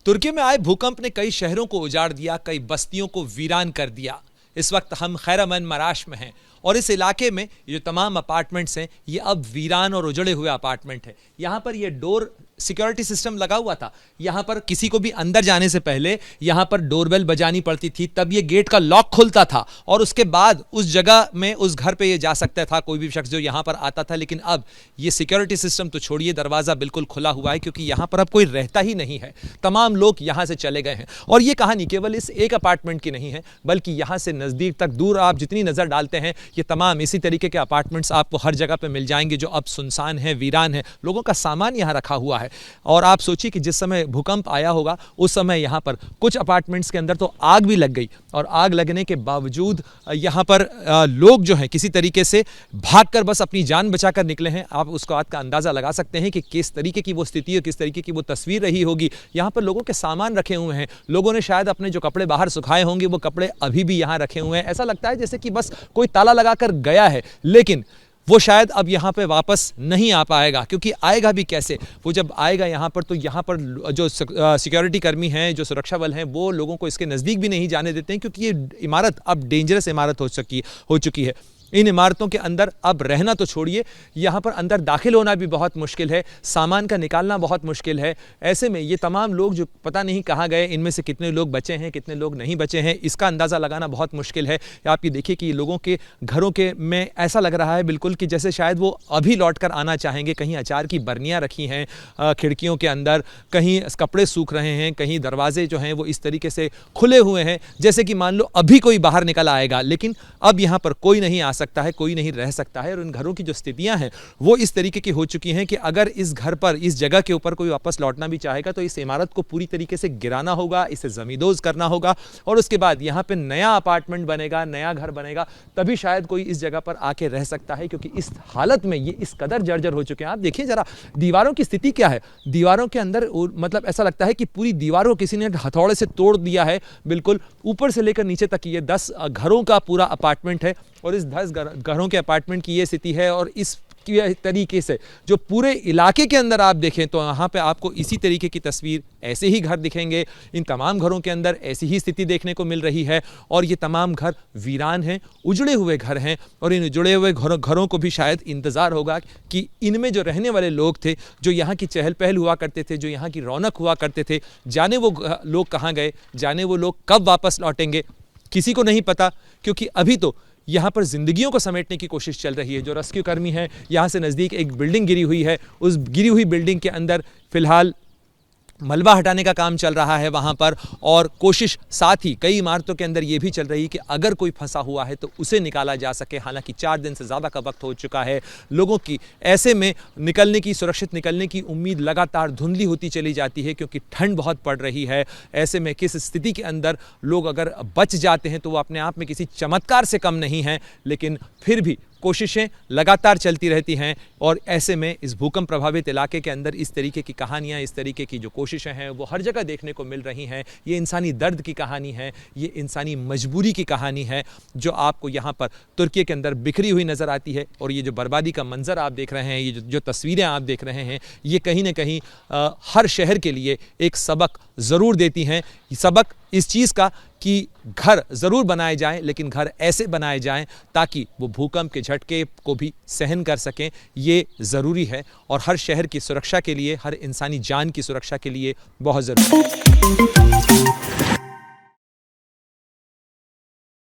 तुर्की में आए भूकंप ने कई शहरों को उजाड़ दिया, कई बस्तियों को वीरान कर दिया। इस वक्त हम खैरमन मराश में हैं और इस इलाके में ये तमाम अपार्टमेंट्स हैं, ये अब वीरान और उजड़े हुए अपार्टमेंट हैं। यहाँ पर ये डोर सिक्योरिटी सिस्टम लगा हुआ था। यहाँ पर किसी को भी अंदर जाने से पहले यहाँ पर डोरबेल बजानी पड़ती थी, तब ये गेट का लॉक खुलता था और उसके बाद उस जगह में उस घर पे ये जा सकता था कोई भी शख्स जो यहाँ पर आता था। लेकिन अब ये सिक्योरिटी सिस्टम तो छोड़िए, दरवाज़ा बिल्कुल खुला हुआ है क्योंकि यहाँ पर अब कोई रहता ही नहीं है। तमाम लोग यहाँ से चले गए हैं और ये कहानी केवल इस एक अपार्टमेंट की नहीं है, बल्कि यहाँ से नज़दीक तक दूर आप जितनी नज़र डालते हैं ये तमाम इसी तरीके के अपार्टमेंट्स आपको हर जगह पर मिल जाएंगे जो अब सुनसान है, वीरान है। लोगों का सामान यहाँ रखा हुआ है। और आप सोचिए कि जिस समय भूकंप आया होगा उस समय यहाँ पर कुछ अपार्टमेंट्स के अंदर तो आग भी लग गई और आग लगने के बावजूद यहाँ पर लोग जो हैं किसी तरीके से भागकर बस अपनी जान बचाकर निकले हैं। आप उसको बात का अंदाज़ा लगा सकते हैं कि किस तरीके की वो स्थिति है, किस तरीके की वो तस्वीर रही होगी। यहाँ पर लोगों के सामान रखे हुए हैं, लोगों ने शायद अपने जो कपड़े बाहर सुखाए होंगे वो कपड़े अभी भी यहाँ रखे हुए हैं। ऐसा लगता है जैसे कि बस कोई ताला लगाकर गया है, लेकिन वो शायद अब यहाँ पे वापस नहीं आ पाएगा। क्योंकि आएगा भी कैसे? वो जब आएगा यहाँ पर तो यहाँ पर जो सिक्योरिटी कर्मी हैं, जो सुरक्षा बल हैं, वो लोगों को इसके नज़दीक भी नहीं जाने देते हैं क्योंकि ये इमारत अब डेंजरस इमारत हो चुकी है। इन इमारतों के अंदर अब रहना तो छोड़िए, यहाँ पर अंदर दाखिल होना भी बहुत मुश्किल है, सामान का निकालना बहुत मुश्किल है। ऐसे में ये तमाम लोग जो पता नहीं कहाँ गए, इनमें से कितने लोग बचे हैं, कितने लोग नहीं बचे हैं, इसका अंदाज़ा लगाना बहुत मुश्किल है। आप ये देखिए कि लोगों के घरों के में ऐसा लग रहा है बिल्कुल कि जैसे शायद वो अभी लौट कर आना चाहेंगे। कहीं अचार की बर्नियाँ रखी हैं खिड़कियों के अंदर, कहीं कपड़े सूख रहे हैं, कहीं दरवाजे जो हैं वो इस तरीके से खुले हुए हैं जैसे कि मान लो अभी कोई बाहर निकल आएगा। लेकिन अब यहाँ पर कोई नहीं आ सकता है, कोई नहीं रह सकता है। और इन घरों की जो स्थितियां हैं वो इस तरीके की हो चुकी हैं कि अगर इस घर पर, इस जगह के ऊपर कोई वापस लौटना भी चाहेगा तो इस इमारत को पूरी तरीके से गिराना होगा, इसे जमींदोज करना होगा और उसके बाद यहाँ पे नया अपार्टमेंट बनेगा, नया घर बनेगा, तभी शायद कोई इस जगह पर आके रह सकता है। क्योंकि इस हालत में ये इस कदर जर्जर हो चुके हैं। आप देखिए जरा दीवारों की स्थिति क्या है। दीवारों के अंदर मतलब ऐसा लगता है कि पूरी दीवारों को किसी ने हथौड़े से तोड़ दिया है, बिल्कुल ऊपर से लेकर नीचे तक। ये 10 घरों का पूरा अपार्टमेंट है और इस 10 घरों के अपार्टमेंट की ये स्थिति है। और इस तरीके से जो पूरे इलाके के अंदर आप देखें तो यहाँ पे आपको इसी तरीके की तस्वीर, ऐसे ही घर दिखेंगे। इन तमाम घरों के अंदर ऐसी ही स्थिति देखने को मिल रही है और ये तमाम घर वीरान हैं, उजड़े हुए घर हैं। और इन उजड़े हुए घरों को भी शायद इंतज़ार होगा कि इनमें जो रहने वाले लोग थे, जो यहाँ की चहल पहल हुआ करते थे, जो यहाँ की रौनक हुआ करते थे, जाने वो लोग कहाँ गए, जाने वो लोग कब वापस लौटेंगे, किसी को नहीं पता। क्योंकि अभी तो यहाँ पर जिंदगियों को समेटने की कोशिश चल रही है। जो रेस्क्यू कर्मी हैं, यहाँ से नज़दीक एक बिल्डिंग गिरी हुई है, उस गिरी हुई बिल्डिंग के अंदर फिलहाल मलबा हटाने का काम चल रहा है वहाँ पर। और कोशिश साथ ही कई इमारतों के अंदर ये भी चल रही है कि अगर कोई फंसा हुआ है तो उसे निकाला जा सके। हालांकि 4 दिन से ज़्यादा का वक्त हो चुका है लोगों की, ऐसे में निकलने की, सुरक्षित निकलने की उम्मीद लगातार धुंधली होती चली जाती है क्योंकि ठंड बहुत पड़ रही है। ऐसे में किस स्थिति के अंदर लोग अगर बच जाते हैं तो वो अपने आप में किसी चमत्कार से कम नहीं है, लेकिन फिर भी कोशिशें लगातार चलती रहती हैं। और ऐसे में इस भूकंप प्रभावित इलाके के अंदर इस तरीके की कहानियाँ, इस तरीके की जो कोशिशें हैं वो हर जगह देखने को मिल रही हैं। ये इंसानी दर्द की कहानी है, ये इंसानी मजबूरी की कहानी है जो आपको यहाँ पर तुर्की के अंदर बिखरी हुई नज़र आती है। और ये जो बर्बादी का मंजर आप देख रहे हैं, ये जो तस्वीरें आप देख रहे हैं, ये कहीं ना कहीं हर शहर के लिए एक सबक ज़रूर देती हैं। सबक इस चीज़ का कि घर ज़रूर बनाए जाएं, लेकिन घर ऐसे बनाए जाएं ताकि वो भूकंप के झटके को भी सहन कर सकें। ये ज़रूरी है और हर शहर की सुरक्षा के लिए, हर इंसानी जान की सुरक्षा के लिए बहुत ज़रूरी है।